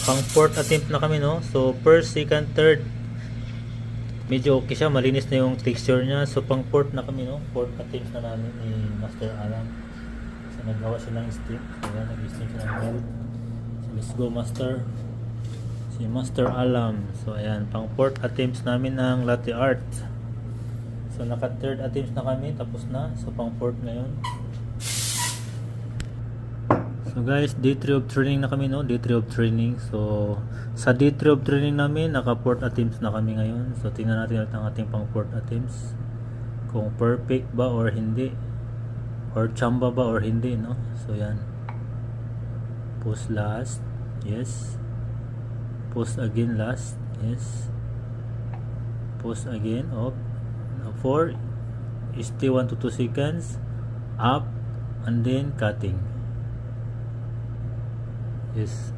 pang fourth attempt na kami, no? So first, second, third medyo okay siya, malinis na yung texture niya. So pang fourth na kami, no? Fourth attempt na namin ni Master Alam. So nagawa siya ng steam. So yan, nag-steam siya ng milk. So let's go, Master. Si Master Alam. So ayan, pang fourth attempts namin ng latte art. So naka third attempts na kami, tapos na. So pang fourth ngayon. So guys, day 3 of training na kami, no? Day 3 of training. So sa day 3 of training namin, naka 4th attempts na kami ngayon. So tingnan natin ulit ang ating pang 4th attempts. Kung perfect ba or hindi. Or chamba ba or hindi, no? So yan. Post last. Yes. Post again last. Yes. Post again. Up. 4. Stay 1 to 2 seconds. Up. And then cutting. Yes.